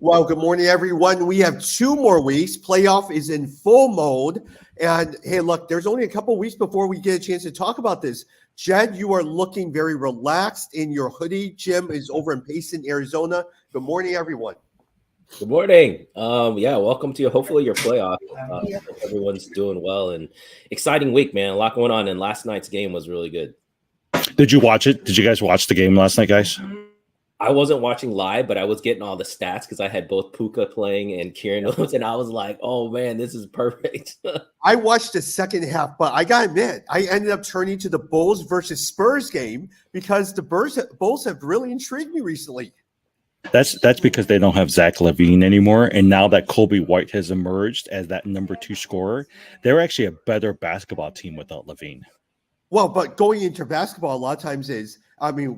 Well, good morning, everyone. We have 2 more weeks. Playoff is in full mode. And hey, look, there's only a couple weeks before we get a chance to talk about this. Jed, you are looking very relaxed in your hoodie. Jim is over in Payson, Arizona. Good morning, everyone. Good morning. Welcome to hopefully your playoff. Hope everyone's doing well and exciting week, man. A lot going on, and last night's game was really good. Did you watch it? Did you guys watch the game last night, guys? I wasn't watching live, but I was getting all the stats because I had both Puka playing and Kieran Williams, and I was like, "Oh man, this is perfect." I watched the second half, but I got to admit, I ended up turning to the Bulls versus Spurs game because the Bulls have really intrigued me recently. That's because they don't have Zach LaVine anymore, and now that Kobe White has emerged as that number 2 scorer, they're actually a better basketball team without LaVine. Well, but going into basketball, a lot of times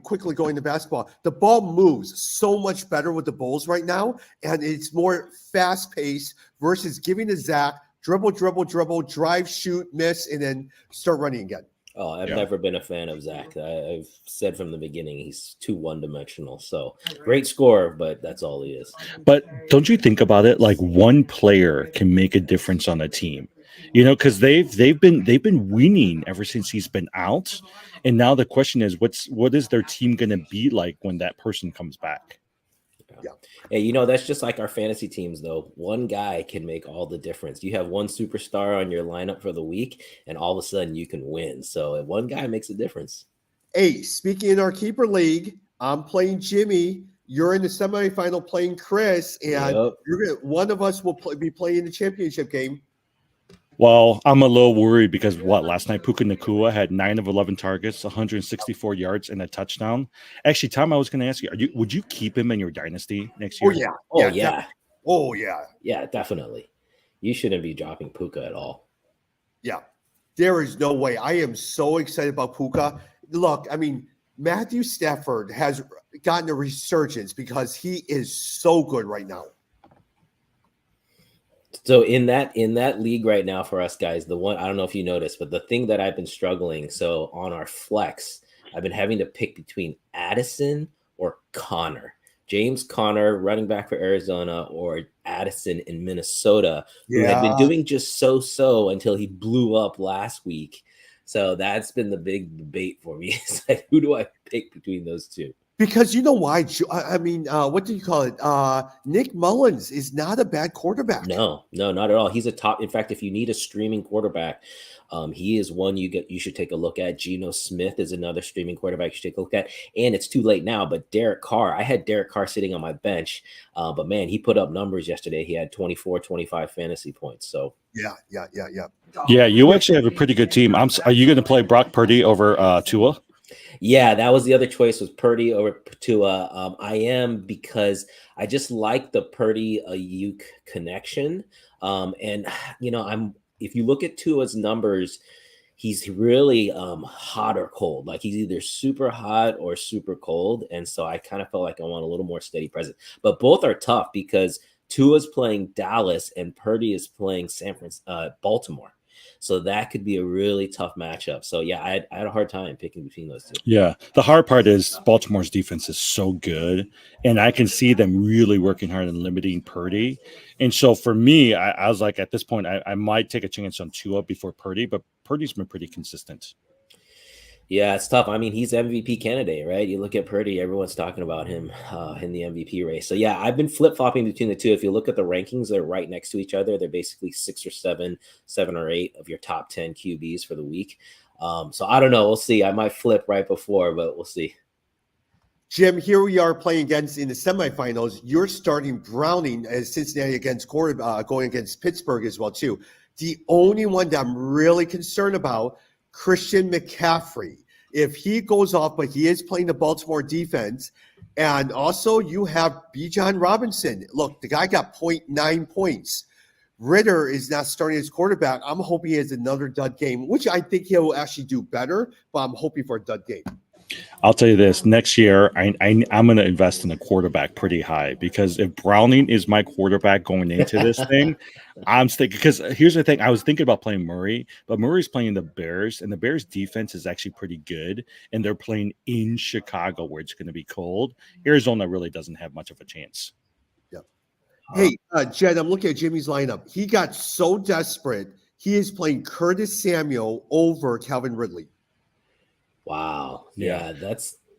quickly going to basketball, the ball moves so much better with the Bulls right now, and it's more fast-paced versus giving to Zach, dribble, drive, shoot, miss, and then start running again. Oh, I've never been a fan of Zach. I've said from the beginning he's too one-dimensional. So great scorer, but that's all he is. But don't you think about it? Like one player can make a difference on a team. You know, because they've been winning ever since he's been out, and now the question is, what is their team going to be like when that person comes back? Yeah. Hey, that's just like our fantasy teams, though. One guy can make all the difference. You have one superstar on your lineup for the week, and all of a sudden you can win. So one guy makes a difference. Hey, speaking in our keeper league, I'm playing Jimmy. You're in the semifinal playing Chris, and one of us will be playing the championship game. Well, I'm a little worried because last night Puka Nacua had 9 of 11 targets, 164 yards, and a touchdown. Actually, Tom, I was going to ask you, would you keep him in your dynasty next year? Yeah, definitely. You shouldn't be dropping Puka at all. Yeah, there is no way. I am so excited about Puka. Look, I mean, Matthew Stafford has gotten a resurgence because he is so good right now. So in that league right now for us guys, the one, I don't know if you noticed, but the thing that I've been struggling, so on our flex, I've been having to pick between Addison or Connor. James Conner, running back for Arizona, or Addison in Minnesota, who had been doing just so until he blew up last week. So that's been the big debate for me. It's like, who do I pick between those two? Because you know why? I mean, what do you call it? Nick Mullins is not a bad quarterback. No, not at all. He's a top. In fact, if you need a streaming quarterback, he is one you should take a look at. Geno Smith is another streaming quarterback you should take a look at. And it's too late now, but Derek Carr, I had Derek Carr sitting on my bench, but man, he put up numbers yesterday. He had 24, 25 fantasy points. So yeah. Yeah, you actually have a pretty good team. Are you going to play Brock Purdy over Tua? Yeah, that was the other choice, was Purdy over Tua. I am, because I just like the Purdy Ayuk connection. And if you look at Tua's numbers, he's really hot or cold. Like he's either super hot or super cold. And so I kind of felt like I want a little more steady presence. But both are tough because Tua's playing Dallas and Purdy is playing Baltimore. So that could be a really tough matchup. So yeah, I had a hard time picking between those two. Yeah, the hard part is Baltimore's defense is so good, and I can see them really working hard on limiting Purdy. And so for me, I was like, at this point, I might take a chance on Tua before Purdy, but Purdy's been pretty consistent. Yeah, it's tough. I mean, he's MVP candidate, right? You look at Purdy, everyone's talking about him in the MVP race. So yeah, I've been flip-flopping between the two. If you look at the rankings, they're right next to each other. They're basically 6 or 7 or 8 of your top 10 QBs for the week. So I don't know. We'll see. I might flip right before, but we'll see. Jim, here we are playing against in the semifinals. You're starting Browning as Cincinnati against going against Pittsburgh as well too. The only one that I'm really concerned about, Christian McCaffrey. If he goes off, but he is playing the Baltimore defense, and also you have Bijan Robinson. Look, the guy got 0.9 points. Ritter is not starting as quarterback. I'm hoping he has another dud game, which I think he'll actually do better, but I'm hoping for a dud game. I'll tell you this, next year, I'm going to invest in a quarterback pretty high, because if Browning is my quarterback going into this thing, I'm thinking, because here's the thing, I was thinking about playing Murray, but Murray's playing the Bears, and the Bears defense is actually pretty good, and they're playing in Chicago where it's going to be cold. Arizona really doesn't have much of a chance. Yep. Hey, Jed, I'm looking at Jimmy's lineup. He got so desperate, he is playing Curtis Samuel over Calvin Ridley. Wow. Yeah. Yeah,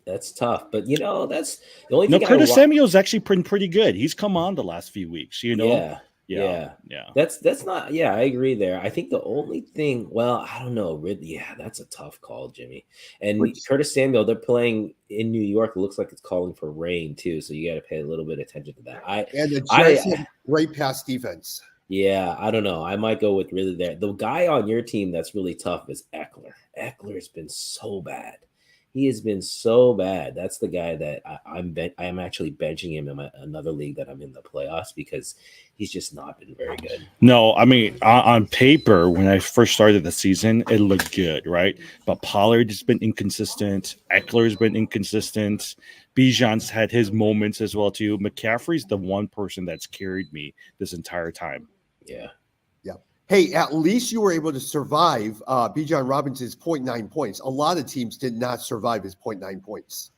that's tough. But that's the only No, thing I Curtis Samuel's actually pretty good. He's come on the last few weeks, Yeah, Yeah, yeah. yeah. That's not. Yeah, I agree there. I think the only thing. Well, I don't know. Really, yeah, that's a tough call, Jimmy. And Which Curtis Samuel, they're playing in New York. It looks like it's calling for rain too, so you got to pay a little bit of attention to that. and the Jets I, have great pass defense. yeah, I don't know. I might go with really there. The guy on your team that's really tough is Eckler. Eckler's been so bad. He has been so bad. That's the guy that I'm actually benching him in another league that I'm in the playoffs because he's just not been very good. No, I mean on paper, when I first started the season, it looked good, right? But Pollard has been inconsistent. Eckler's been inconsistent. Bijan's had his moments as well too. McCaffrey's the one person that's carried me this entire time. Yeah. Hey, at least you were able to survive Bijan Robinson's 0.9 points. A lot of teams did not survive his 0.9 points.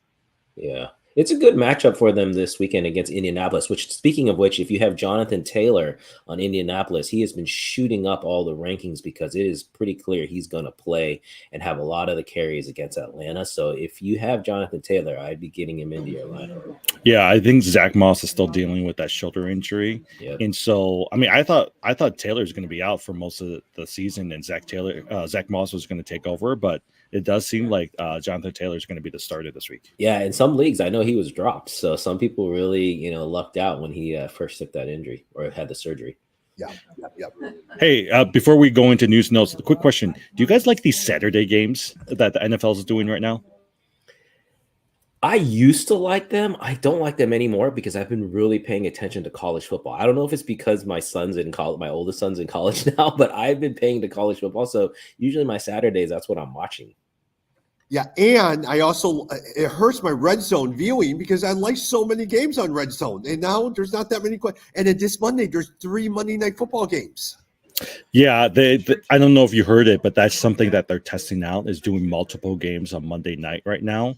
Yeah. It's a good matchup for them this weekend against Indianapolis, which, speaking of which, if you have Jonathan Taylor on Indianapolis, he has been shooting up all the rankings because it is pretty clear he's going to play and have a lot of the carries against Atlanta. So if you have Jonathan Taylor, I'd be getting him into your lineup. Yeah, I think Zach Moss is still dealing with that shoulder injury. Yep. And so, I mean, I thought Taylor's going to be out for most of the season and Zach Moss was going to take over, but it does seem like Jonathan Taylor is going to be the starter this week. Yeah, in some leagues, I know he was dropped. So some people really, lucked out when he first took that injury or had the surgery. Yeah. Hey, before we go into news notes, a quick question. Do you guys like these Saturday games that the NFL is doing right now? I used to like them. I don't like them anymore because I've been really paying attention to college football. I don't know if it's because my son's in college, my oldest son's in college now, but I've been paying to college football. So usually my Saturdays, that's what I'm watching. Yeah, and I also it hurts my red zone viewing because I like so many games on red zone, and now there's not that many. And then this Monday, there's 3 Monday Night Football games. Yeah, I don't know if you heard it, but that's something that they're testing out is doing multiple games on Monday night right now.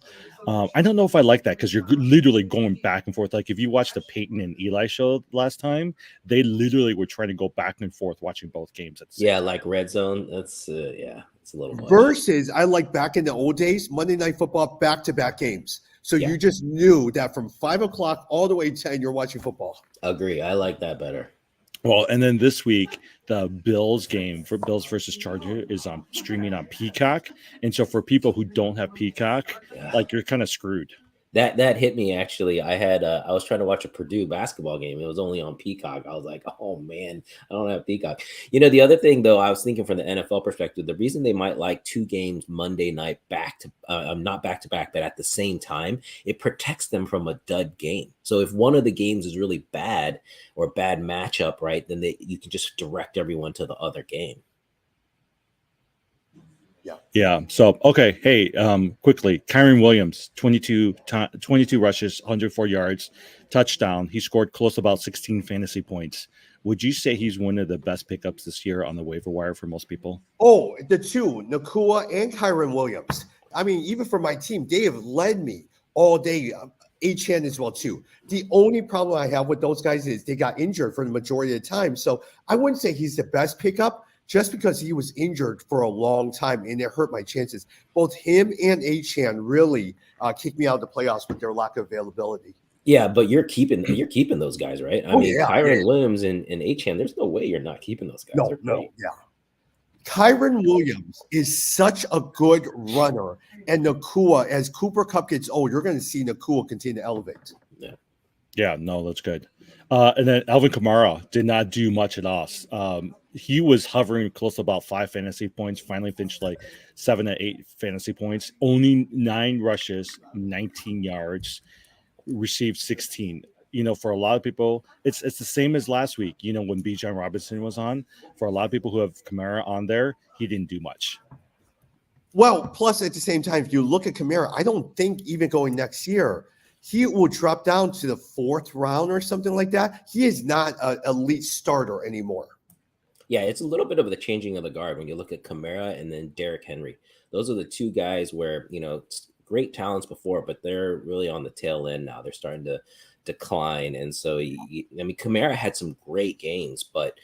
I don't know if I like that because you're literally going back and forth. Like if you watched the Peyton and Eli show last time, they literally were trying to go back and forth watching both games. Like red zone. That's it's a little much. Versus, I like back in the old days, Monday Night Football back-to-back games. So you just knew that from 5 o'clock all the way to 10, you're watching football. Agree. I like that better. Well, and then this week, the Bills game for Bills versus Charger is on streaming on Peacock. And so for people who don't have Peacock, like you're kind of screwed. That hit me actually. I was trying to watch a Purdue basketball game. It was only on Peacock. I was like, oh man, I don't have Peacock. The other thing though, I was thinking from the NFL perspective, the reason they might like 2 games Monday night not back to back, but at the same time, it protects them from a dud game. So if one of the games is really bad or a bad matchup, right, then you can just direct everyone to the other game. Yeah. So, okay. Hey, quickly, Kyren Williams, 22 rushes, 104 yards, touchdown. He scored close to about 16 fantasy points. Would you say he's one of the best pickups this year on the waiver wire for most people? Oh, the two, Nakua and Kyren Williams. I mean, even for my team, they have led me all day. Achane as well, too. The only problem I have with those guys is they got injured for the majority of the time. So I wouldn't say he's the best pickup, just because he was injured for a long time and it hurt my chances. Both him and Achane really kicked me out of the playoffs with their lack of availability. Yeah, but you're keeping those guys, right? Kyren Williams and Achane, there's no way you're not keeping those guys. No. Kyren Williams is such a good runner, and Nakua, as Cooper Kupp gets old, you're going to see Nakua continue to elevate. Yeah, no, that's good. And then Alvin Kamara did not do much at all. He was hovering close to about 5 fantasy points, finally finished like 7 to 8 fantasy points, only 9 rushes, 19 yards, received 16. For a lot of people, it's the same as last week, when Bijan Robinson was on. For a lot of people who have Kamara on there, he didn't do much. Well, plus at the same time, if you look at Kamara, I don't think even going next year, he will drop down to the 4th round or something like that. He is not an elite starter anymore. Yeah, it's a little bit of the changing of the guard when you look at Kamara and then Derrick Henry. Those are the 2 guys where, great talents before, but they're really on the tail end now. They're starting to decline. And so, I mean, Kamara had some great games, but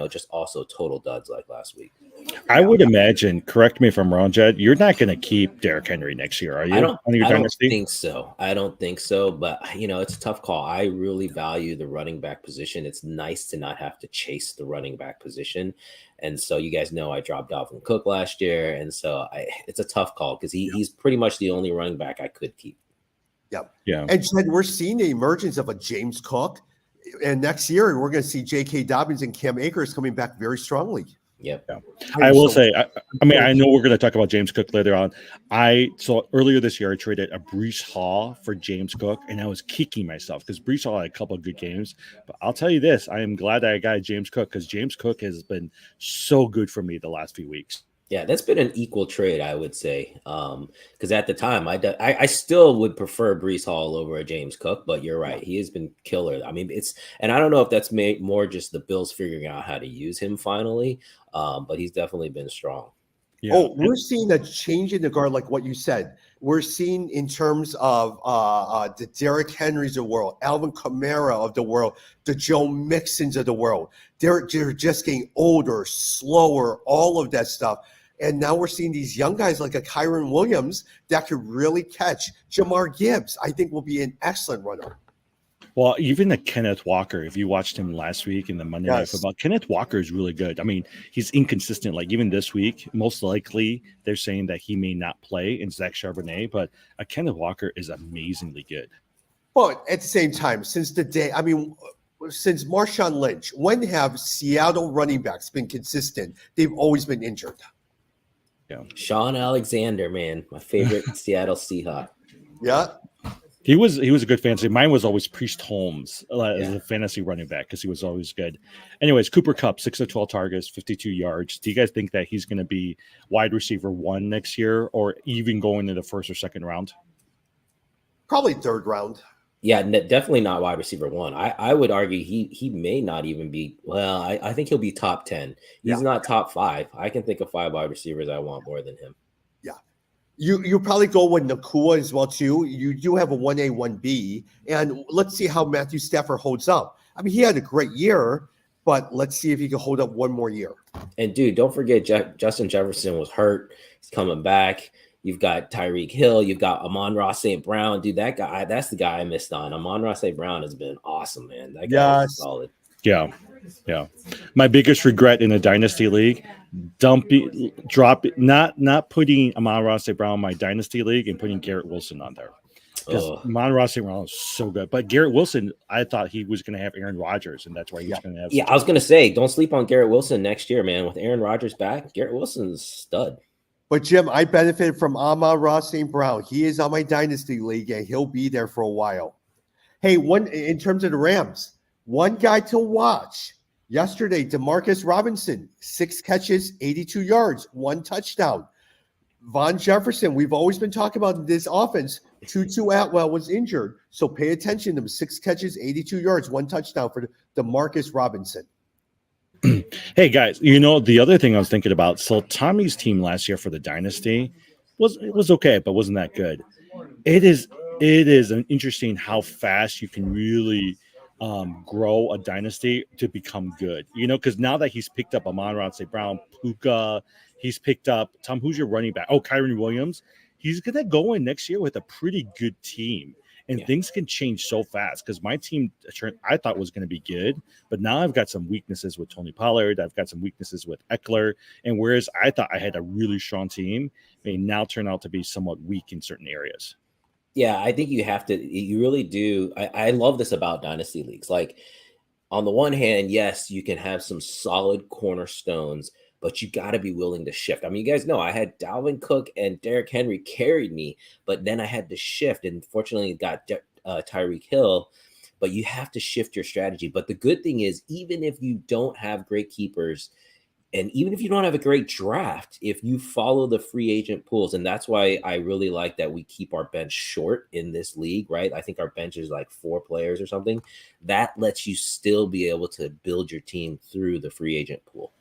just also total duds like last week. I would imagine, correct me if I'm wrong, Jed, you're not going to keep Derrick Henry next year, are you? I don't dynasty? think so. I don't think so, but it's a tough call. I really value the running back position. It's nice to not have to chase the running back position. And so you guys know I dropped Dalvin Cook last year. And so it's a tough call because he's pretty much the only running back I could keep. Yep. Yeah. And Jed, we're seeing the emergence of a James Cook. And next year, we're going to see J.K. Dobbins and Cam Akers coming back very strongly. Yep. Yeah. I will say, I mean, I know we're going to talk about James Cook later on. So earlier this year, I traded a Breece Hall for James Cook, and I was kicking myself because Breece Hall had a couple of good games. But I'll tell you this, I am glad that I got James Cook because James Cook has been so good for me the last few weeks. Yeah, that's been an equal trade, I would say. Because at the time, I still would prefer Breece Hall over a James Cook, but you're right, he has been killer. I mean, and I don't know if that's made more just the Bills figuring out how to use him finally, but he's definitely been strong. Yeah. Oh, we're seeing a change in the guard, like what you said. We're seeing in terms of the Derrick Henrys of the world, Alvin Kamara of the world, the Joe Mixons of the world. They're just getting older, slower, all of that stuff. And now we're seeing these young guys like a Kyron Williams that could really catch. Jahmyr Gibbs, I think, will be an excellent runner. Well, even the Kenneth Walker, if you watched him last week in the Monday Night Football, Kenneth Walker is really good. I mean, he's inconsistent. Like even this week, most likely they're saying that he may not play in Zach Charbonnet, but Kenneth Walker is amazingly good. But at the same time, since Marshawn Lynch, when have Seattle running backs been consistent? They've always been injured. Yeah. Sean Alexander, man, my favorite Seattle Seahawk. Yeah. He was a good fantasy. Mine was always Priest Holmes as a fantasy running back because he was always good. Anyways, Cooper Kupp, 6 of 12 targets, 52 yards. Do you guys think that he's going to be wide receiver 1 next year or even going in the first or second round? Probably third round. Yeah, definitely not wide receiver 1. I would argue he may not even be. Well, I think he'll be top 10. He's not top 5. I can think of 5 wide receivers I want more than him. Yeah, you probably go with Nacua as well too. You do have a 1A, 1B, and let's see how Matthew Stafford holds up. I mean, he had a great year, but let's see if he can hold up one more year. And dude, don't forget Justin Jefferson was hurt. He's coming back. You've got Tyreek Hill. You've got Amon-Ra St. Brown. Dude, that's the guy I missed on. Amon-Ra St. Brown has been awesome, man. That guy is solid. Yeah. Yeah. My biggest regret in a dynasty league, not putting Amon-Ra St. Brown in my dynasty league and putting Garrett Wilson on there. Because Amon-Ra St. Brown is so good. But Garrett Wilson, I thought he was going to have Aaron Rodgers, and that's why he was going to have. Yeah, I was going to say, don't sleep on Garrett Wilson next year, man. With Aaron Rodgers back, Garrett Wilson's a stud. But Jim, I benefited from Amon-Ra St. Brown. He is on my dynasty league, and he'll be there for a while. Hey, in terms of the Rams, one guy to watch. Yesterday, Demarcus Robinson, 6 catches, 82 yards, 1 touchdown. Von Jefferson, we've always been talking about this offense. Tutu Atwell was injured, so pay attention to him. 6 catches, 82 yards, 1 touchdown for Demarcus Robinson. Hey guys, the other thing I was thinking about. So Tommy's team last year for the dynasty was okay, but wasn't that good. It is an interesting how fast you can really grow a dynasty to become good. Because now that he's picked up Amon-Ra St. Brown, Puka, he's picked up Tom. Who's your running back? Oh, Kyron Williams. He's gonna go in next year with a pretty good team. And things can change so fast because my team I thought was going to be good, but now I've got some weaknesses with Tony Pollard. I've got some weaknesses with Eckler. And whereas I thought I had a really strong team, may now turn out to be somewhat weak in certain areas. Yeah, I think you really do. I love this about dynasty leagues. Like on the one hand, yes, you can have some solid cornerstones, but you got to be willing to shift. I mean, you guys know I had Dalvin Cook and Derrick Henry carried me, but then I had to shift, and fortunately got Tyreek Hill. But you have to shift your strategy. But the good thing is, even if you don't have great keepers, and even if you don't have a great draft, if you follow the free agent pools, and that's why I really like that we keep our bench short in this league, right? I think our bench is like 4 players or something. That lets you still be able to build your team through the free agent pool.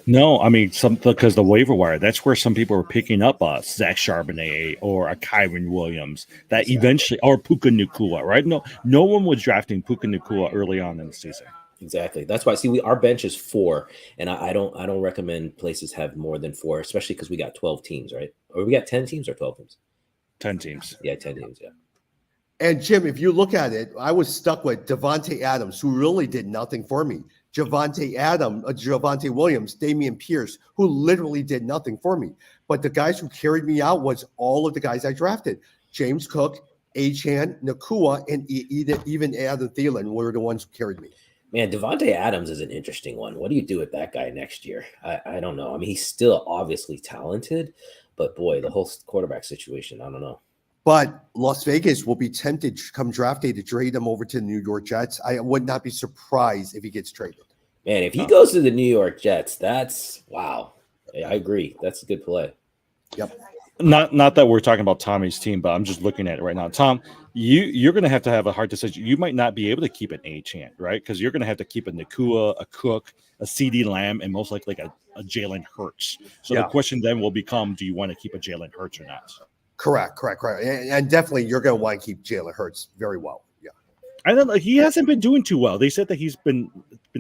No, I mean some because the waiver wire. That's where some people were picking up Zach Charbonnet or a Kyron Williams. That eventually, or Puka Nacua, right? No one was drafting Puka Nacua early on in the season. Exactly. That's why. See, our bench is 4, and I don't recommend places have more than 4, especially because we got 12 teams, right? Or we got 10 teams or 12 teams. 10 teams. Yeah, 10 teams. Yeah. And Jim, if you look at it, I was stuck with Devontae Adams, who really did nothing for me. Javonte Williams, Damian Pierce, who literally did nothing for me. But the guys who carried me out was all of the guys I drafted. James Cook, Achane, Nacua, and even Adam Thielen were the ones who carried me. Man, Devontae Adams is an interesting one. What do you do with that guy next year? I don't know. I mean, he's still obviously talented, but boy, the whole quarterback situation, I don't know. But Las Vegas will be tempted come draft day to trade him over to the New York Jets. I would not be surprised if he gets traded. Man, if he goes to the New York Jets, that's wow. Yeah, I agree. That's a good play. Yep. Not that we're talking about Tommy's team, but I'm just looking at it right now. Tom, you're going to have a hard decision. You might not be able to keep an Achane, right? Because you're going to have to keep a Nacua, a Cook, a CeeDee Lamb, and most likely a Jalen Hurts. So the question then will become, do you want to keep a Jalen Hurts or not? Correct. And definitely you're going to want to keep Jalen Hurts very well. Yeah. I don't know. He hasn't been doing too well. They said that he's been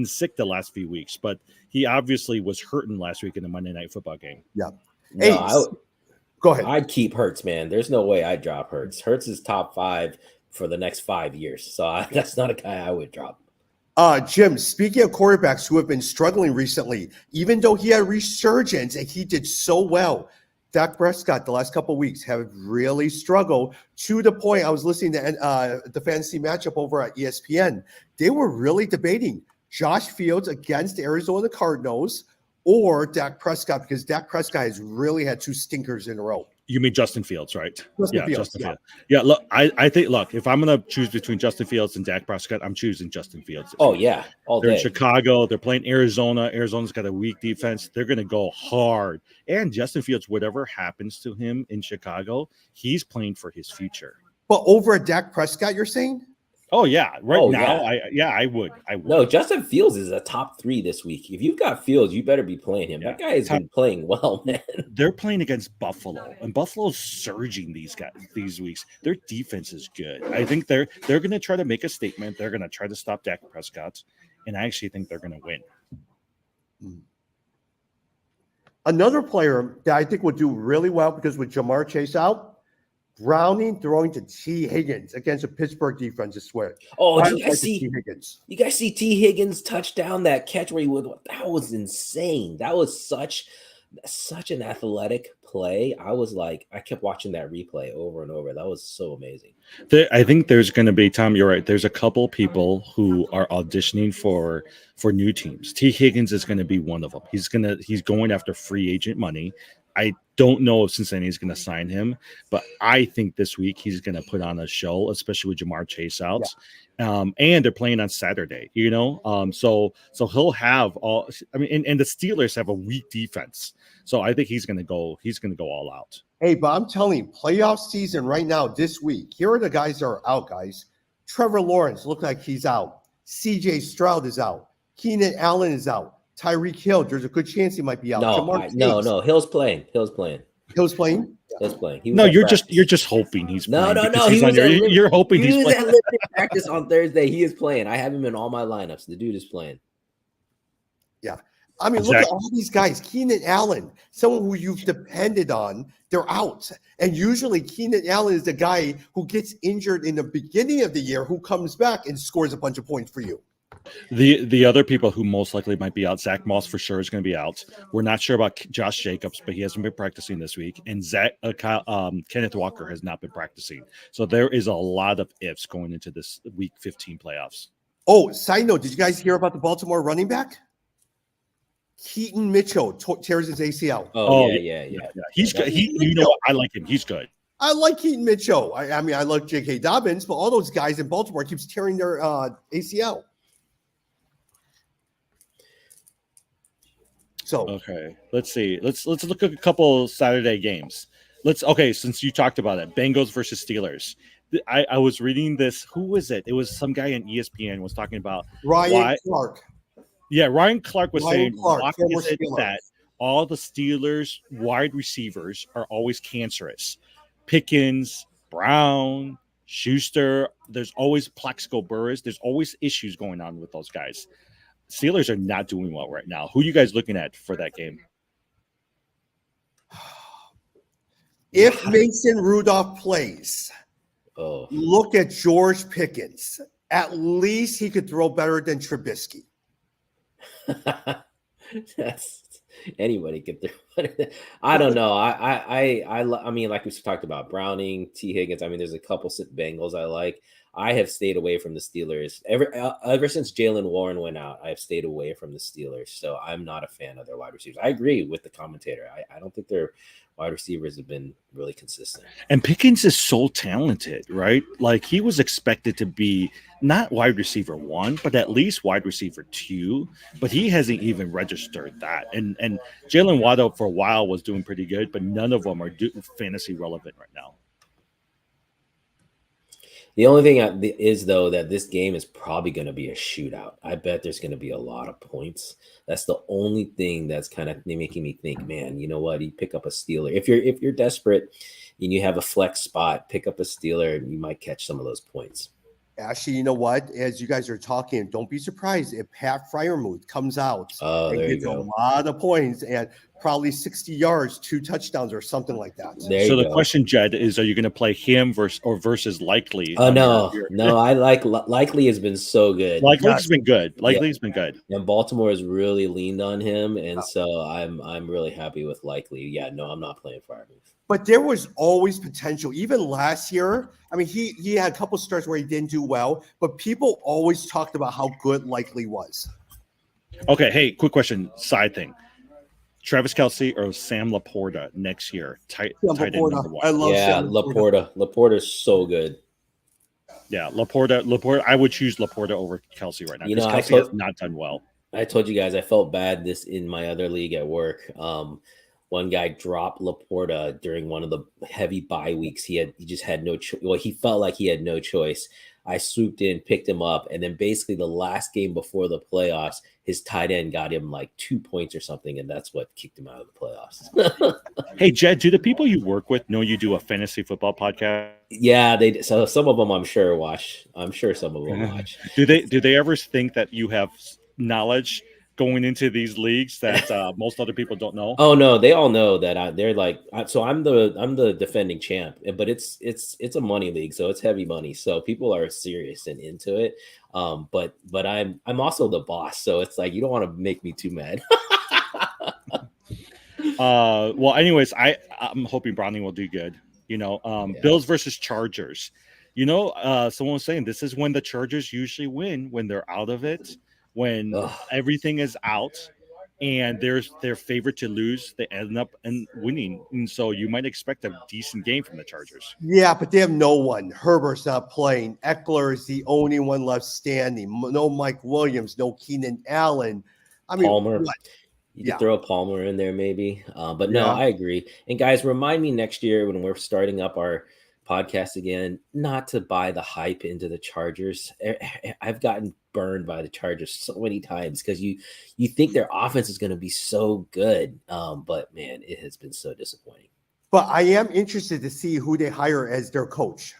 sick the last few weeks, but he obviously was hurting last week in the Monday Night Football game. Yeah. No, go ahead. I'd keep Hurts, man. There's no way I'd drop Hurts. Hurts is top 5 for the next 5 years. So that's not a guy I would drop. Jim, speaking of quarterbacks who have been struggling recently, even though he had resurgence and he did so well, Dak Prescott the last couple of weeks have really struggled to the point I was listening to the fantasy matchup over at ESPN. They were really debating Josh Fields against Arizona Cardinals or Dak Prescott because Dak Prescott has really had 2 stinkers in a row. You mean Justin Fields, right? Justin Fields. Yeah, look, I think, if I'm going to choose between Justin Fields and Dak Prescott, I'm choosing Justin Fields. Oh, yeah, all day. They're in Chicago. They're playing Arizona. Arizona's got a weak defense. They're going to go hard. And Justin Fields, whatever happens to him in Chicago, he's playing for his future. But over at Dak Prescott, you're saying? Oh, yeah. Now, I would. No, Justin Fields is a top 3 this week. If you've got Fields, you better be playing him. That guy has been playing well, man. They're playing against Buffalo, and Buffalo's surging these weeks. Their defense is good. I think they're going to try to make a statement. They're going to try to stop Dak Prescott, and I actually think they're going to win. Another player that I think would do really well because with Jamar Chase out, Browning throwing to T. Higgins against a Pittsburgh defense, I swear. Oh, did you guys see T. Higgins touchdown, that catch where that was insane. That was such an athletic play. I kept watching that replay over and over. That was so amazing. I think there's going to be, Tom, you're right. There's a couple people who are auditioning for new teams. T. Higgins is going to be one of them. He's going after free agent money. I don't know if Cincinnati is going to sign him, but I think this week he's going to put on a show, especially with Jamar Chase out. Yeah. And they're playing on Saturday, so he'll have all. I mean, and the Steelers have a weak defense, so I think he's going to go all out. Hey, but I'm telling you, playoff season right now this week. Here are the guys that are out, guys. Trevor Lawrence looked like he's out. C.J. Stroud is out. Keenan Allen is out. Tyreek Hill, there's a good chance he might be out. No, Hill's playing. Hill's playing? He's playing. You're just hoping he's playing. No. You're hoping he's playing. At limited practice on Thursday. He is playing. I have him in all my lineups. The dude is playing. Yeah. I mean, look at all these guys. Keenan Allen, someone who you've depended on, they're out. And usually Keenan Allen is the guy who gets injured in the beginning of the year, who comes back and scores a bunch of points for you. The other people who most likely might be out, Zach Moss for sure is going to be out. We're not sure about Josh Jacobs, but he hasn't been practicing this week. And Kenneth Walker has not been practicing. So there is a lot of ifs going into this Week 15 playoffs. Oh, side note, did you guys hear about the Baltimore running back? Keaton Mitchell tears his ACL. Oh, yeah. He's good. I like him. He's good. I like Keaton Mitchell. I mean, I like J.K. Dobbins, but all those guys in Baltimore keeps tearing their ACL. So okay, let's see. Let's look at a couple Saturday games. Since you talked about it, Bengals versus Steelers. I was reading this. Who was it? It was some guy on ESPN was talking about Ryan Clark. Yeah, Ryan Clark was Ryan saying, Clark, why former is it Steeler. that all the Steelers wide receivers are always cancerous? Pickens, Brown, Schuster, there's always Plaxico Burris. There's always issues going on with those guys. Steelers are not doing well right now. Who are you guys looking at for that game? If Mason Rudolph plays, Oh, look at George Pickens. At least he could throw better than Trubisky. that's anybody could do. I don't know. I mean, like we talked about Browning, T. Higgins. I mean, there's a couple Bengals I like. I have stayed away from the Steelers ever since Jalen Warren went out. I have stayed away from the Steelers, so I'm not a fan of their wide receivers. I agree with the commentator. I don't think their wide receivers have been really consistent. And Pickens is so talented, right? Like he was expected to be not wide receiver 1, but at least wide receiver 2. But he hasn't even registered that. And Jalen Waddle for a while was doing pretty good, but none of them are fantasy relevant right now. The only thing is, though, that this game is probably going to be a shootout. I bet there's going to be a lot of points. That's the only thing that's kind of making me think, man, you know what? You pick up a Steeler. If you're desperate and you have a flex spot, pick up a Steeler and you might catch some of those points. Actually, you know what? As you guys are talking, don't be surprised if Pat Fryermuth comes out and There you gets a go. lot of points and probably 60 yards, 2 touchdowns, or something like that. There So you the go. question, Jed, is: are you going to play him versus Likely? Oh no! I like Likely has been so good. Likely's been good. Likely's been good. And Baltimore has really leaned on him, and so I'm really happy with Likely. Yeah, no, I'm not playing Freiermuth. But there was always potential. Even last year, I mean, he had a couple starts where he didn't do well, but people always talked about how good Likely was. Okay, hey, quick question, side thing. Travis Kelce or Sam Laporta next year? Tight end number 1. I love Sam Laporta. Laporta's so good. Yeah, Laporta. I would choose Laporta over Kelce right now because Kelce has not done well. I told you guys I felt bad this in my other league at work. One guy dropped Laporta during one of the heavy bye weeks. He just had no choice. Well, he felt like he had no choice. I swooped in, picked him up, and then basically the last game before the playoffs, his tight end got him like 2 points or something, and that's what kicked him out of the playoffs. Hey, Jed, do the people you work with know you do a fantasy football podcast? Yeah, so some of them I'm sure watch. I'm sure some of them watch. Do they ever think that you have knowledge going into these leagues that most other people don't know? Oh no, they all know that they're like. So I'm the defending champ, but it's a money league, so it's heavy money. So people are serious and into it. But I'm also the boss, so it's like you don't want to make me too mad. Well, anyways, I'm hoping Browning will do good. Bills versus Chargers. Someone was saying this is when the Chargers usually win, when they're out of it, when everything is out and they're favored to lose, they end up winning. And so you might expect a decent game from the Chargers. Yeah, but they have no one. Herbert's not playing. Eckler is the only one left standing. No Mike Williams, no Keenan Allen. I mean, Palmer. what? You could throw a Palmer in there maybe. But no, I agree. And guys, remind me next year when we're starting up our podcast again, not to buy the hype into the Chargers. I've gotten burned by the Chargers so many times because you think their offense is going to be so good. But man, it has been so disappointing. But I am interested to see who they hire as their coach.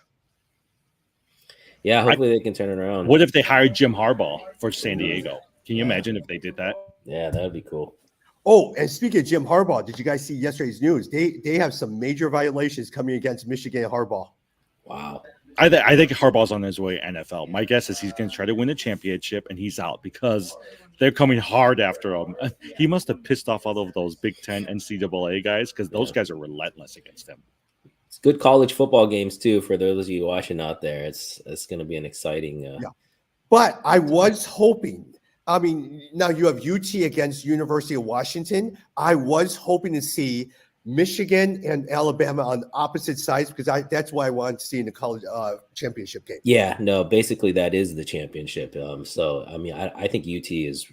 Yeah, hopefully they can turn it around. What if they hired Jim Harbaugh for San Diego? Can you imagine if they did that? Yeah, that would be cool. Oh, and speaking of Jim Harbaugh, did you guys see yesterday's news? They have some major violations coming against Michigan Harbaugh. Wow. I think Harbaugh's on his way to NFL. My guess is he's going to try to win a championship, and he's out because they're coming hard after him. He must have pissed off all of those Big Ten NCAA guys because those guys are relentless against him. It's good college football games too for those of you watching out there. It's going to be an exciting. But I was hoping. I mean, now you have UT against University of Washington. I was hoping to see Michigan and Alabama on opposite sides because that's what I wanted to see in the college championship game. Yeah, no, basically that is the championship. So I mean, I think UT is.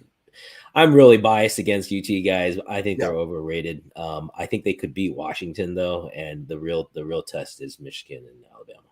I'm really biased against UT guys. I think they're overrated. I think they could beat Washington though, and the real test is Michigan and Alabama.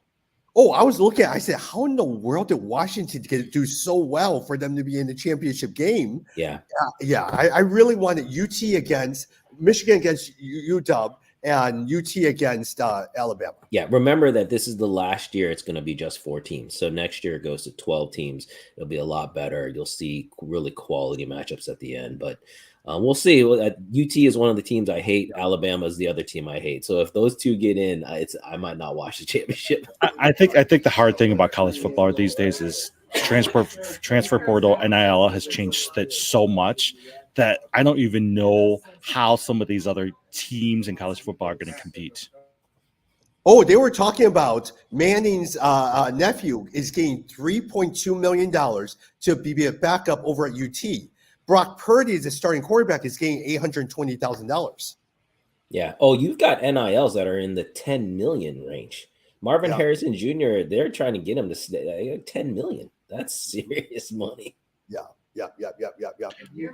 Oh, I was looking. I said, how in the world did Washington do so well for them to be in the championship game? Yeah. Yeah, I really wanted UT against Michigan against UW and UT against Alabama. Yeah, remember that this is the last year it's going to be just 4 teams. So next year it goes to 12 teams. It'll be a lot better. You'll see really quality matchups at the end. But we'll see. UT is one of the teams I hate. Alabama is the other team I hate. So if those two get in, I might not watch the championship. I think the hard thing about college football these days is transfer portal. NIL has changed that so much that I don't even know how some of these other teams in college football are going to compete. Oh, they were talking about Manning's nephew is getting $3.2 million to be a backup over at UT. Brock Purdy, as a starting quarterback, is getting $820,000. Yeah. Oh, you've got NILs that are in the 10 million range. Marvin Harrison Jr., they're trying to get him to stay 10 million. That's serious money. Yeah.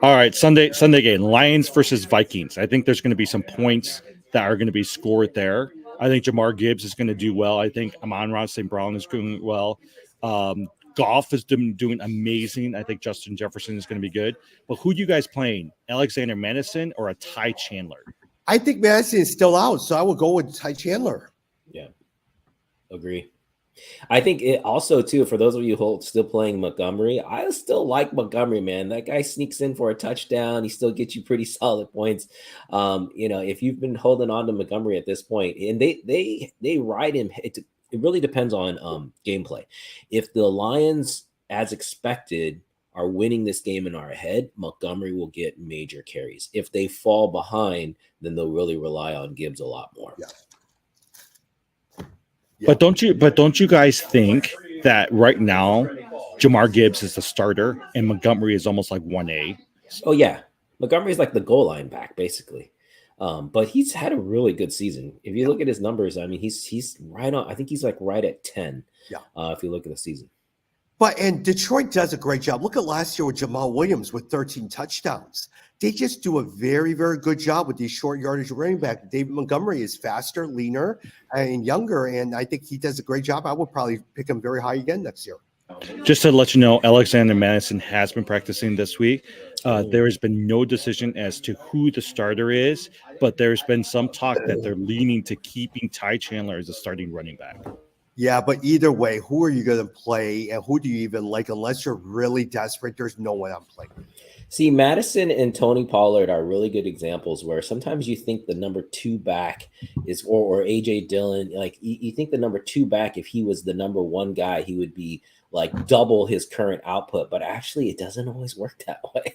All right, Sunday game, Lions versus Vikings. I think there's going to be some points that are going to be scored there. I think Jamar Gibbs is going to do well. I think Amon-Ra St. Brown is doing well. Goff is doing amazing. I think Justin Jefferson is going to be good. But who do you guys playing? Alexander Madison or a Ty Chandler? I think Madison is still out, so I will go with Ty Chandler. Yeah, agree. I think it also, too, for those of you who are still playing Montgomery, I still like Montgomery, man. That guy sneaks in for a touchdown. He still gets you pretty solid points. If you've been holding on to Montgomery at this point, and they ride him, it really depends on gameplay. If the Lions, as expected, are winning this game and are ahead, Montgomery will get major carries. If they fall behind, then they'll really rely on Gibbs a lot more. Yeah. But don't you guys think that right now Jamar Gibbs is the starter and Montgomery is almost like 1A? Oh yeah, Montgomery is like the goal line back basically, but he's had a really good season. If you look at his numbers, I mean, he's right on. I think he's like right at 10. Yeah. If you look at the season. And Detroit does a great job. Look at last year with Jamal Williams with 13 touchdowns. They just do a very, very good job with these short yardage running back. David Montgomery is faster, leaner, and younger, and I think he does a great job. I would probably pick him very high again next year. Just to let you know, Alexander Madison has been practicing this week. There has been no decision as to who the starter is, but there's been some talk that they're leaning to keeping Ty Chandler as a starting running back. Yeah, but either way, who are you going to play, and who do you even like? Unless you're really desperate, there's no one I'm playing. See, Madison and Tony Pollard are really good examples where sometimes you think the number 2 back is, or AJ Dillon, like you think the number 2 back, if he was the number 1 guy, he would be like double his current output, but actually it doesn't always work that way.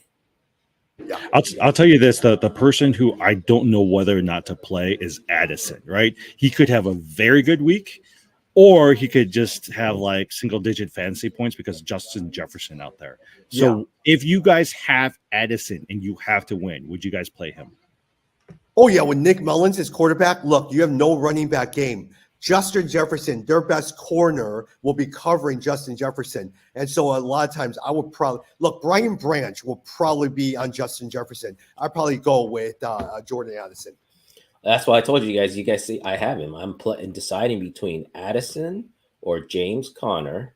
Yeah. I'll tell you this, the person who I don't know whether or not to play is Addison, right? He could have a very good week, or he could just have like single-digit fantasy points because Justin Jefferson out there. So if you guys have Addison and you have to win, would you guys play him? Oh, yeah, with Nick Mullins as quarterback, look, you have no running back game. Justin Jefferson, their best corner, will be covering Justin Jefferson. And so a lot of times I would probably – look, Brian Branch will probably be on Justin Jefferson. I'd probably go with Jordan Addison. That's why I told you guys see I have him. I'm deciding between Addison or James Conner.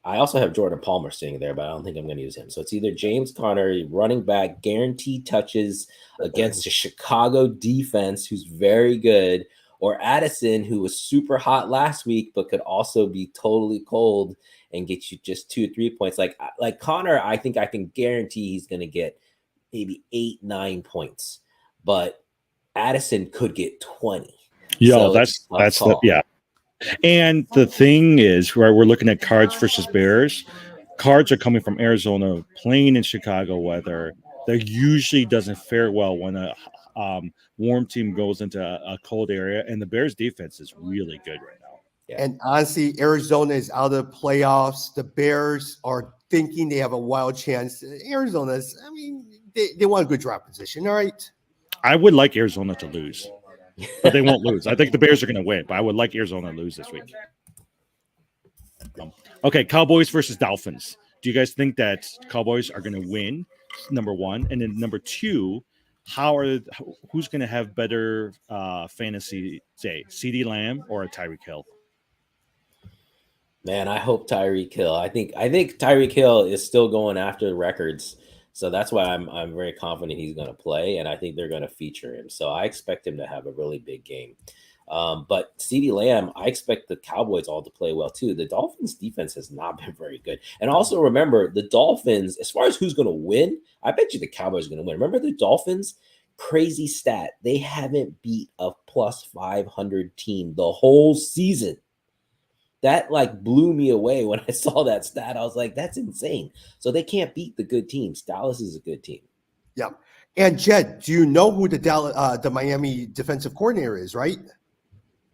I also have Jordan Palmer sitting there, but I don't think I'm going to use him. So it's either James Conner, running back, guaranteed touches against the Chicago defense, who's very good, or Addison, who was super hot last week, but could also be totally cold and get you just 2 or 3 points. Like Conner, I think I can guarantee he's going to get maybe 8-9 points, but Addison could get 20. Yeah, so yeah. And the thing is, right, we're looking at Cards versus Bears. Cards are coming from Arizona, playing in Chicago weather. That usually doesn't fare well when a warm team goes into a cold area, and the Bears defense is really good right now. Yeah. And honestly, Arizona is out of the playoffs. The Bears are thinking they have a wild chance. Arizona's, I mean, they want a good draft position, all right? I would like Arizona to lose, but they won't lose. I think the Bears are going to win, but I would like Arizona to lose this week. Okay, Cowboys versus Dolphins. Do you guys think that Cowboys are going to win, number one? And then number two, who's going to have better fantasy day, CeeDee Lamb or a Tyreek Hill? Man, I hope Tyreek Hill. I think Tyreek Hill is still going after the records. So that's why I'm very confident he's going to play, and I think they're going to feature him. So I expect him to have a really big game. But CeeDee Lamb, I expect the Cowboys all to play well too. The Dolphins defense has not been very good. And also remember, the Dolphins, as far as who's going to win, I bet you the Cowboys are going to win. Remember the Dolphins? Crazy stat. They haven't beat a plus 500 team the whole season. That like blew me away when I saw that stat. I was like, that's insane. So they can't beat the good teams. Dallas is a good team. Yeah. And Jed, do you know who the Miami defensive coordinator is, right?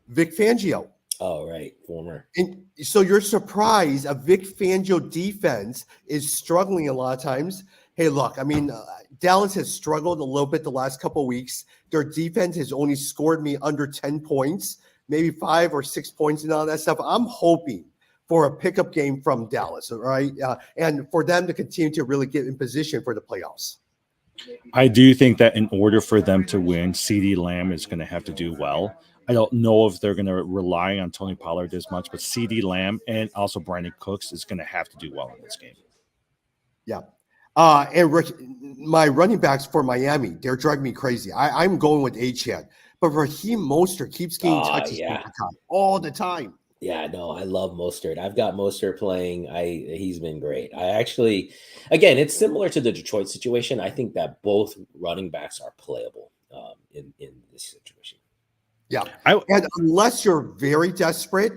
Vic Fangio. Oh, right. Former. And so you're surprised a Vic Fangio defense is struggling a lot of times. Hey, look, I mean, Dallas has struggled a little bit the last couple of weeks. Their defense has only scored me under 10 points, maybe 5 or 6 points and all that stuff. I'm hoping for a pickup game from Dallas, all right? And for them to continue to really get in position for the playoffs. I do think that in order for them to win, CeeDee Lamb is going to have to do well. I don't know if they're going to rely on Tony Pollard as much, but CeeDee Lamb and also Brandon Cooks is going to have to do well in this game. Yeah. And my running backs for Miami, they're driving me crazy. I'm going with Achane, but Raheem Mostert keeps getting touches all the time. Yeah, no, I love Mostert. I've got Mostert playing. He's been great. I actually, again, it's similar to the Detroit situation. I think that both running backs are playable in this situation. Yeah, and unless you're very desperate,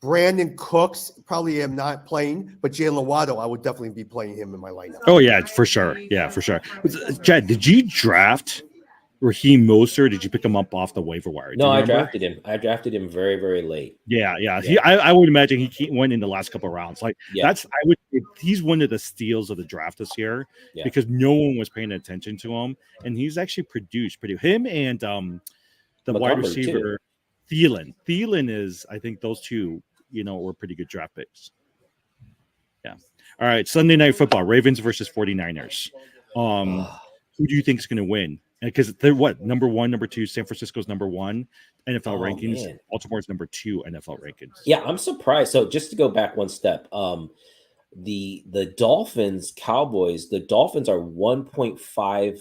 Brandon Cooks probably am not playing, but Jalen Waddle, I would definitely be playing him in my lineup. Oh yeah, for sure. Yeah, for sure. Chad, did you draft Raheem Mostert? Did you pick him up off the waiver wire? No, I drafted him. I drafted him very, very late. Yeah. I would imagine he went in the last couple of rounds. He's one of the steals of the draft this year because no one was paying attention to him, and he's actually produced pretty. Him and the wide receiver Thielen. Thielen is, I think, those two, were pretty good draft picks. Yeah. All right. Sunday Night Football: Ravens versus 49ers. Who do you think is going to win? Because they're what, number one, number two. San Francisco's number one NFL rankings. Man. Baltimore's number 2 NFL rankings. Yeah, I'm surprised. So just to go back one step, the Dolphins, Cowboys. The Dolphins are 1.5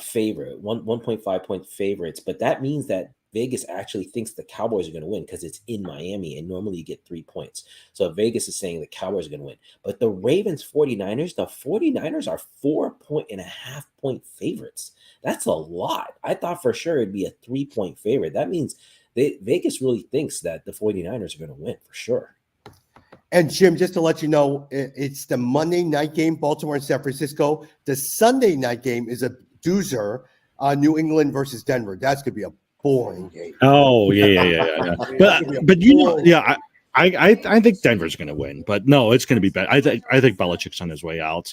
favorite, 1.5 point favorites, but that means that Vegas actually thinks the Cowboys are going to win because it's in Miami, and normally you get 3 points. So Vegas is saying the Cowboys are going to win. But the Ravens 49ers, the 49ers are 4.5 point favorites. That's a lot. I thought for sure it'd be a 3 point favorite. That means Vegas really thinks that the 49ers are going to win for sure. And Jim, just to let you know, it's the Monday night game, Baltimore and San Francisco. The Sunday night game is a doozer, New England versus Denver. That's going to be a boring game. Oh, yeah. But I think Denver's going to win. But no, it's going to be bad. I think Belichick's on his way out.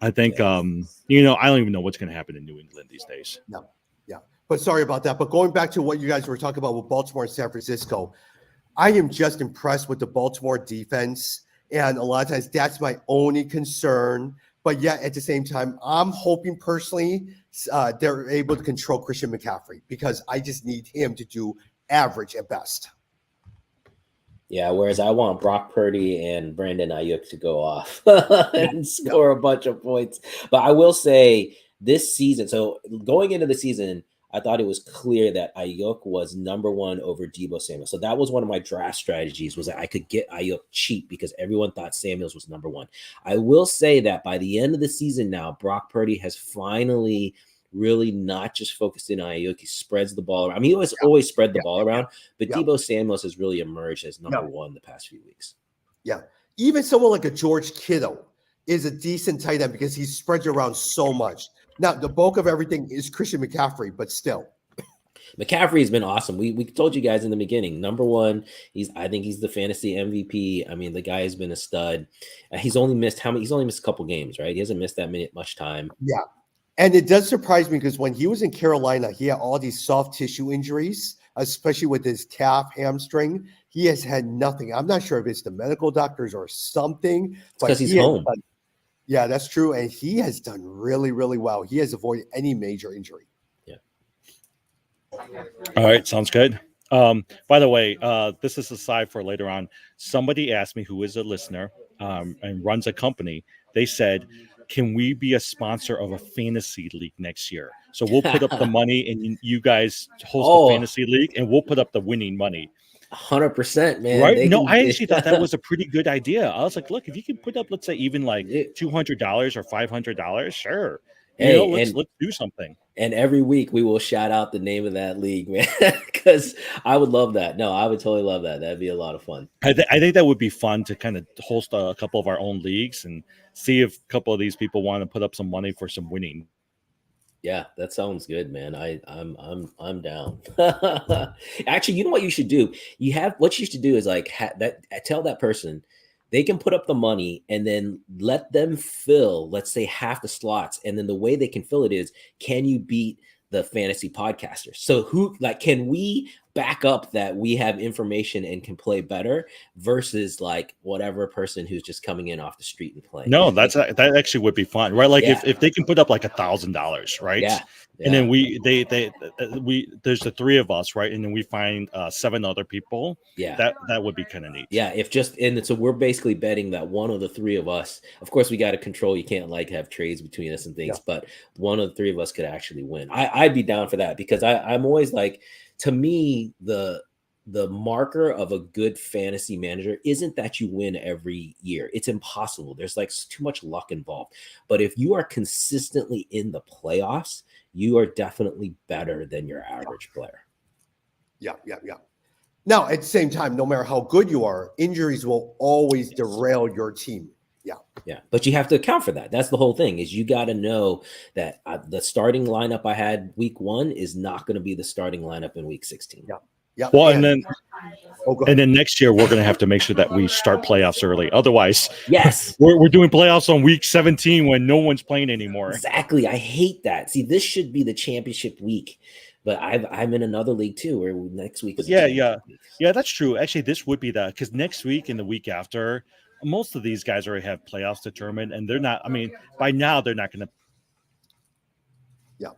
I think, I don't even know what's going to happen in New England these days. No, yeah. But sorry about that. But going back to what you guys were talking about with Baltimore and San Francisco, I am just impressed with the Baltimore defense. And a lot of times that's my only concern. But yet at the same time, I'm hoping personally they're able to control Christian McCaffrey because I just need him to do average at best. Yeah, whereas I want Brock Purdy and Brandon Ayuk to go off and score a bunch of points. But I will say this season, so going into the season, I thought it was clear that Ayuk was number one over Deebo Samuel. So that was one of my draft strategies, was that I could get Ayuk cheap because everyone thought Samuels was number one. I will say that by the end of the season now, Brock Purdy has finally really not just focused in on Ayuk. He spreads the ball around. I mean, he always spread the ball around, but Deebo Samuels has really emerged as number one the past few weeks. Yeah. Even someone like a George Kittle is a decent tight end because he spreads around so much. Now, the bulk of everything is Christian McCaffrey, but still. McCaffrey has been awesome. We told you guys in the beginning, number one, I think he's the fantasy MVP. I mean, the guy has been a stud. He's only missed a couple games, right? He hasn't missed that much time. Yeah. And it does surprise me because when he was in Carolina, he had all these soft tissue injuries, especially with his calf hamstring. He has had nothing. I'm not sure if it's the medical doctors or something. Because he's home. Yeah, that's true. And he has done really, really well. He has avoided any major injury. Yeah. All right. Sounds good. By the way, this is aside for later on. Somebody asked me, who is a listener and runs a company. They said, "Can we be a sponsor of a fantasy league next year? So we'll put up the money, and you guys host the Oh, fantasy league, and we'll put up the winning money." 100%, man. Right? They No, can. I actually thought that was a pretty good idea. I was like, look, if you can put up, let's say, even like It- $200 or $500, sure. hey, Let's do something. and every week we will shout out the name of that league, man, because I would love that. No, I would totally love that. That'd be a lot of fun. I think that would be fun to kind of host a couple of our own leagues and see if a couple of these people want to put up some money for some winning. Yeah, that sounds good, man. I'm down. Actually, you know what you should do? What you should do is like tell that person they can put up the money and then let them fill, let's say, half the slots. And then the way they can fill it is, can you beat the fantasy podcasters? So can we back up that we have information and can play better versus like whatever person who's just coming in off the street and playing? No, that actually would be fun, right? Like Yeah. if they can put up like $1,000, right? Yeah. And then there's the three of us, right? And then we find 7 other people. Yeah. That would be kind of neat. Yeah, so we're basically betting that one of the 3 of us, of course, we got to control. You can't like have trades between us and things, but one of the 3 of us could actually win. I'd be down for that because I'm always like, to me, the marker of a good fantasy manager isn't that you win every year. It's impossible. There's like too much luck involved. But if you are consistently in the playoffs, you are definitely better than your average player. Yeah. Now, at the same time, no matter how good you are, injuries will always derail your team. Yeah, but you have to account for that. That's the whole thing. Is you got to know that the starting lineup I had week 1 is not going to be the starting lineup in week 16. Yeah. Well, and then go ahead. next year we're going to have to make sure that we start playoffs early. Otherwise, yes, we're doing playoffs on week 17 when no one's playing anymore. Exactly. I hate that. See, this should be the championship week, but I'm in another league too, where next week is yeah, that's true. Actually, this would be that because next week and the week after, most of these guys already have playoffs determined, and they're not. I mean, by now they're not going to. Yeah,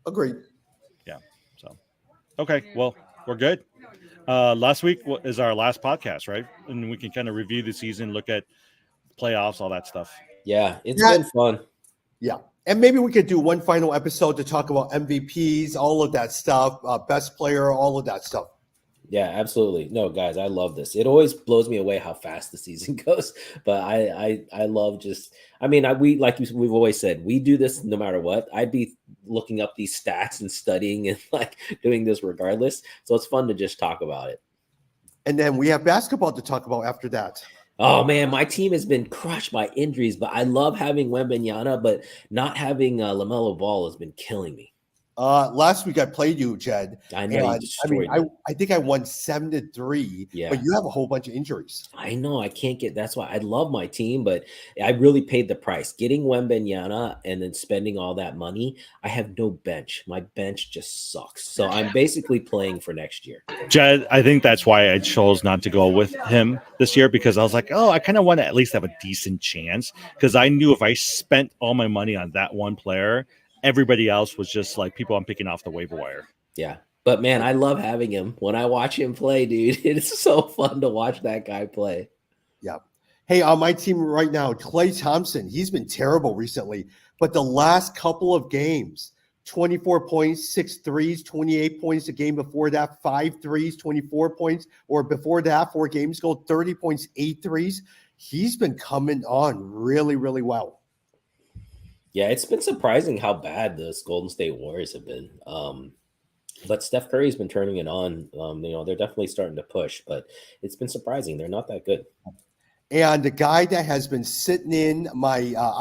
agreed. Yeah. So, okay, well, we're good. Last week is our last podcast, right? And we can kind of review the season, look at playoffs, all that stuff. Yeah, it's been fun. Yeah. And maybe we could do one final episode to talk about MVPs, all of that stuff, best player, all of that stuff. Yeah, absolutely. No, guys, I love this. It always blows me away how fast the season goes. But I love we've always said, we do this no matter what. I'd be looking up these stats and studying and like doing this regardless. So it's fun to just talk about it. And then we have basketball to talk about after that. Oh man, my team has been crushed by injuries, but I love having Wembanyama, but not having LaMelo Ball has been killing me. Last week I played you, Jed. I know. I think I won 7-3. Yeah. But you have a whole bunch of injuries. I know. I can't get. That's why I love my team, but I really paid the price. Getting Wembanyama and then spending all that money. I have no bench. My bench just sucks. So I'm basically playing for next year. Jed, I think that's why I chose not to go with him this year because I was like, I kind of want to at least have a decent chance because I knew if I spent all my money on that one player, everybody else was just like people I'm picking off the waiver wire. Yeah. But man, I love having him. When I watch him play, dude, it's so fun to watch that guy play. Yeah. Hey, on my team right now, Klay Thompson, he's been terrible recently. But the last couple of games, 24 points, 6 threes, 28 points a game before that, 5 threes, 24 points, or before that, 4 games ago, 30 points, 8 threes. He's been coming on really, really well. Yeah, it's been surprising how bad the Golden State Warriors have been. But Steph Curry's been turning it on. They're definitely starting to push, but it's been surprising. They're not that good. And the guy that has been sitting in my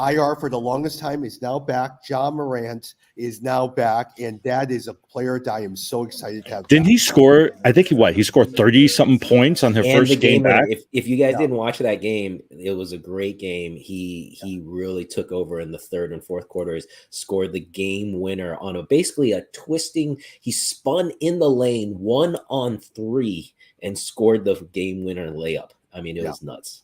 IR for the longest time is now back. Ja Morant is now back, and that is a player that I am so excited to have. Didn't he score? I think he scored 30-something points on her first game back. If you guys didn't watch that game, it was a great game. He really took over in the third and fourth quarters, scored the game winner on basically a twisting. He spun in the lane 1-on-3 and scored the game winner layup. I mean, it was nuts.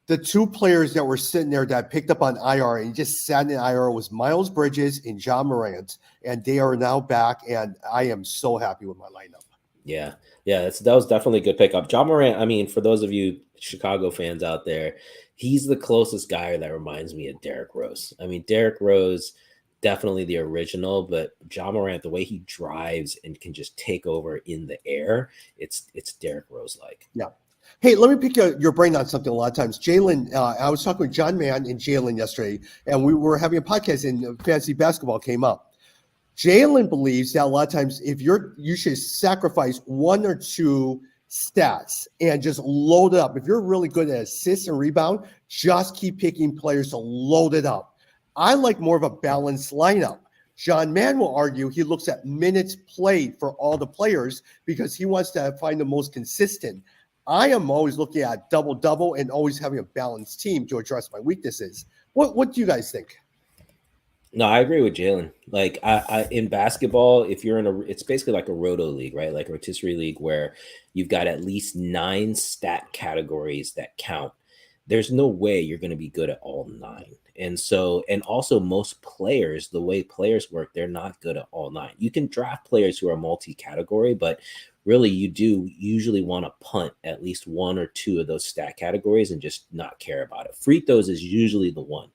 The 2 players that were sitting there that picked up on IR and just sat in IR was Miles Bridges and Ja Morant, and they are now back, and I am so happy with my lineup. Yeah, yeah, that was definitely a good pickup. John Morant, I mean, for those of you Chicago fans out there, he's the closest guy that reminds me of Derrick Rose. I mean, Derrick Rose, definitely the original, but John Morant, the way he drives and can just take over in the air, it's Derrick Rose like. Yeah. Hey, let me pick your brain on something a lot of times. Jalen, I was talking with John Mann and Jalen yesterday, and we were having a podcast, and fantasy basketball came up. Jalen believes that a lot of times if you should sacrifice one or two stats and just load it up. If you're really good at assists and rebound, just keep picking players to load it up. I like more of a balanced lineup. John Mann will argue he looks at minutes played for all the players because he wants to find the most consistent. I am always looking at double-double and always having a balanced team to address my weaknesses. What do you guys think? No, I agree with Jalen. Like I in basketball, if you're it's basically like a roto league, right? Like a rotisserie league where you've got at least 9 stat categories that count. There's no way you're going to be good at all 9. And so, and also most players, the way players work, they're not good at all 9. You can draft players who are multi-category, but really you do usually want to punt at least 1 or 2 of those stat categories and just not care about it. Free throws is usually the one.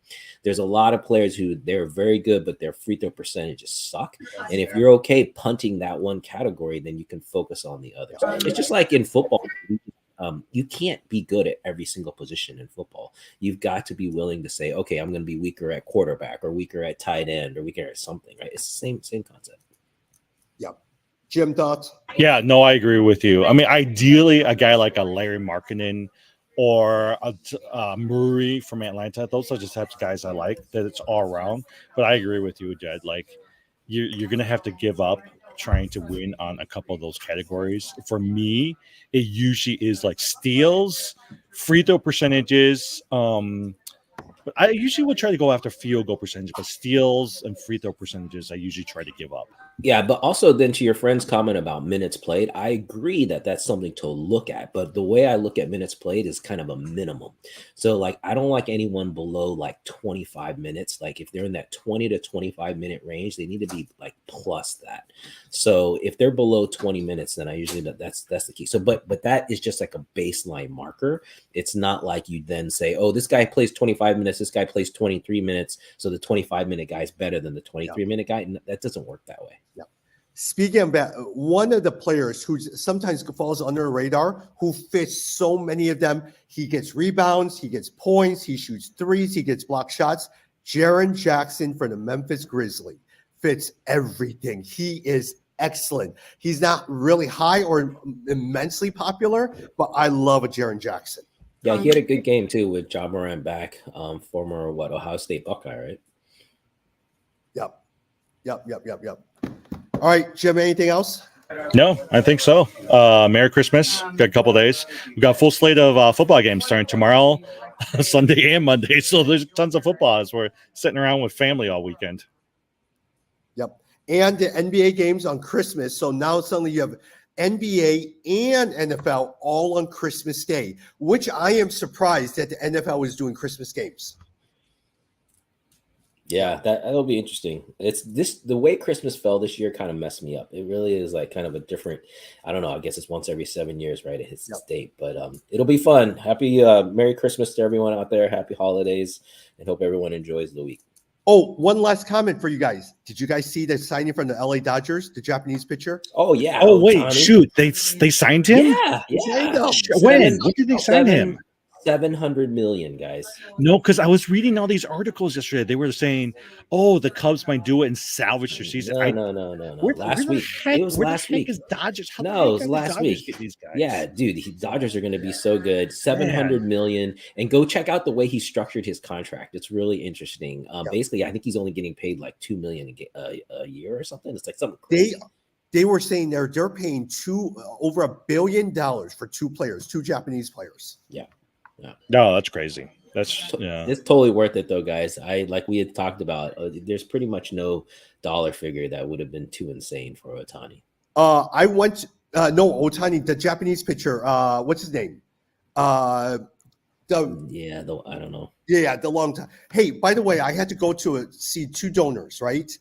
There's a lot of players who they're very good, but their free throw percentages suck. And if you're okay punting that one category, then you can focus on the others. It's just like in football. You can't be good at every single position in football. You've got to be willing to say, okay, I'm going to be weaker at quarterback or weaker at tight end or weaker at something, right? It's the same concept. Yeah. Jim, thoughts? Yeah, no, I agree with you. I mean, ideally, a guy like a Larry Markkinen or a Murray from Atlanta, those are just types of guys I like, that it's all around. But I agree with you, Jed. Like, you're going to have to give up trying to win on a couple of those categories. For me, it usually is like steals, free throw percentages. But I usually would try to go after field goal percentage, but steals and free throw percentages, I usually try to give up. Yeah, but also then to your friend's comment about minutes played, I agree that that's something to look at. But the way I look at minutes played is kind of a minimum. So like, I don't like anyone below like 25 minutes. Like if they're in that 20 to 25 minute range, they need to be like plus that. So if they're below 20 minutes, then I usually that's the key. So but that is just like a baseline marker. It's not like you then say, oh, this guy plays 25 minutes, this guy plays 23 minutes, so the 25-minute guy is better than the 23-minute guy. And that doesn't work that way. Yeah. Speaking of that, one of the players who sometimes falls under the radar, who fits so many of them, he gets rebounds, he gets points, he shoots threes, he gets block shots. Jaren Jackson for the Memphis Grizzlies fits everything. He is excellent. He's not really high or immensely popular, but I love a Jaren Jackson. Yeah, he had a good game too with Ja Morant back, former Ohio State Buckeye, right? Yep. All right, Jim, anything else? No, I think so. Merry Christmas. Got a couple days. We've got a full slate of football games starting tomorrow, Sunday and Monday. So there's tons of football as we're sitting around with family all weekend. Yep. And the NBA games on Christmas. So now suddenly you have NBA and NFL all on Christmas Day, which I am surprised that the NFL is doing Christmas games. Yeah, that'll be interesting. The way Christmas fell this year kind of messed me up. It really is like kind of a different, I don't know, I guess it's once every 7 years, right? It hits its date, but it'll be fun. Happy Merry Christmas to everyone out there. Happy holidays, and hope everyone enjoys the week. Oh, one last comment for you guys. Did you guys see the signing from the LA Dodgers, the Japanese pitcher? Oh yeah. Oh wait, shoot. They signed him? Yeah. When did they sign him? 700 million, guys. No, because I was reading all these articles yesterday. They were saying, "Oh, the Cubs might do it and salvage their season." No. Last week. It was last week. Dodgers? No, it was last week. Yeah, dude, Dodgers are going to be so good. 700 million, and go check out the way he structured his contract. It's really interesting. Basically, I think he's only getting paid like $2 million a year or something. It's like something crazy. They were saying they're paying over $1 billion for 2 players, 2 Japanese players. Yeah. No, that's crazy. It's totally worth it though, guys. Like we had talked about, there's pretty much no dollar figure that would have been too insane for Ohtani. Ohtani, the Japanese pitcher. What's his name? I don't know. Yeah, the long time. Hey, by the way, I had to go see 2 donors, right?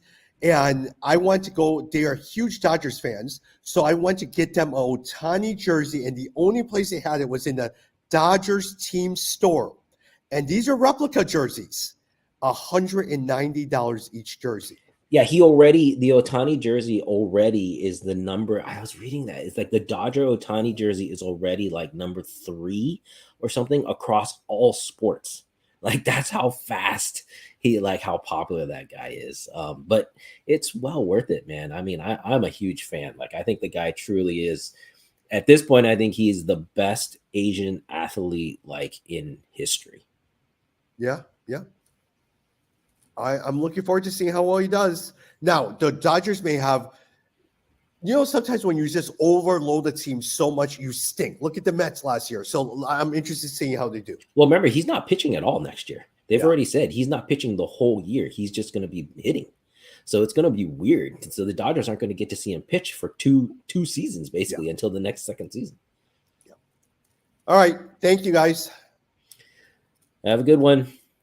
And I want to go, they are huge Dodgers fans. So I want to get them a Ohtani jersey. And the only place they had it was in the Dodgers team store. And these are replica jerseys, $190 each jersey. Yeah, the Ohtani jersey already is the number. I was reading that. It's like the Dodger Ohtani jersey is already like number 3 or something across all sports. Like that's how fast how popular that guy is. But it's well worth it, man. I mean, I'm a huge fan. Like I think the guy truly is, at this point, I think he's the best Asian athlete like in history. Yeah. I'm looking forward to seeing how well he does. Now, the Dodgers may have, sometimes when you just overload the team so much, you stink. Look at the Mets last year. So I'm interested in seeing how they do. Well, remember, he's not pitching at all next year. They've already said he's not pitching the whole year. He's just going to be hitting. So it's going to be weird. So the Dodgers aren't going to get to see him pitch for two seasons, basically, until the next second season. Yeah. All right. Thank you, guys. Have a good one.